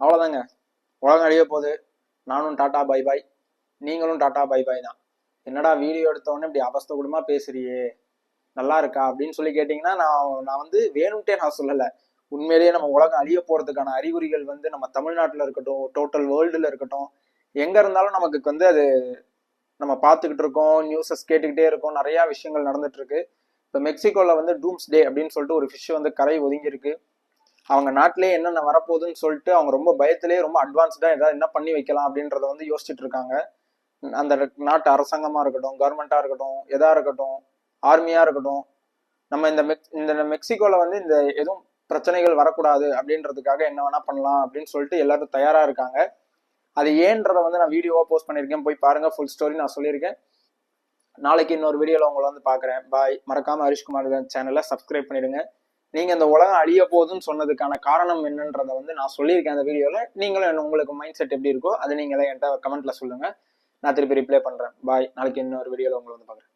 அவ்வளோதாங்க. உலகம் அழிய போகுது. நானும் டாட்டா பை பாய், நீங்களும் டாட்டா பை பாய் தான். என்னடா வீடியோ எடுத்தோடனே இப்படி அவஸ்தை கூடமா பேசுறியே, நல்லா இருக்கா அப்படின்னு சொல்லி கேட்டிங்கன்னா, நான் வந்து வேணும்ட்டே நான் சொல்லலை. உண்மையிலேயே நம்ம உலகம் அழிய போறதுக்கான அறிகுறிகள் வந்து நம்ம தமிழ்நாட்டில் இருக்கட்டும், டோட்டல் வேர்ல்டுல இருக்கட்டும், எங்க இருந்தாலும் நமக்கு வந்து அது நம்ம பார்த்துக்கிட்டு இருக்கோம். நியூஸஸ் கேட்டுக்கிட்டே இருக்கோம். நிறைய விஷயங்கள் நடந்துட்டு இருக்கு. இப்போ மெக்சிகோல வந்து டூம்ஸ் டே அப்படின்னு சொல்லிட்டு ஒரு ஃபிஷ் வந்து கரை ஒதுங்கி இருக்கு. அவங்க நாட்டிலேயே என்னென்ன வரப்போகுதுன்னு சொல்லிட்டு அவங்க ரொம்ப பயத்திலேயே ரொம்ப அட்வான்ஸ்டா ஏதாவது என்ன பண்ணி வைக்கலாம் அப்படின்றத வந்து யோசிச்சுட்டு இருக்காங்க. அந்த நாட்டு அரசாங்கமா இருக்கட்டும், கவர்மெண்டா இருக்கட்டும், எதா இருக்கட்டும், ஆர்மியா இருக்கட்டும், நம்ம இந்த மெக்சிகோல வந்து இந்த எதுவும் பிரச்சனைகள் வரக்கூடாது அப்படின்றதுக்காக என்ன வேணா பண்ணலாம் அப்படின்னு சொல்லிட்டு எல்லாரும் தயாரா இருக்காங்க. அது ஏன்றதை வந்து நான் வீடியோவா போஸ்ட் பண்ணியிருக்கேன், போய் பாருங்க. ஃபுல் ஸ்டோரி நான் சொல்லியிருக்கேன். நாளைக்கு இன்னொரு வீடியோல உங்களை வந்து பாக்குறேன். பாய். மறக்காம ஹரிஷ்குமார் சேனலை சப்ஸ்கிரைப் பண்ணிடுங்க. நீங்க இந்த உலகம் அழிய போகுதுன்னு சொன்னதுக்கான காரணம் என்னன்றதை வந்து நான் சொல்லியிருக்கேன் அந்த வீடியோல. நீங்களும் உங்களுக்கு மைண்ட் செட் எப்படி இருக்கோ அதை நீங்களே என்கிட்ட கமெண்ட்ல சொல்லுங்க. நான் திருப்பி ரிப்ளை பண்றேன். பாய். நாளைக்கு இன்னொரு வீடியோல உங்களை வந்து பாக்குறேன்.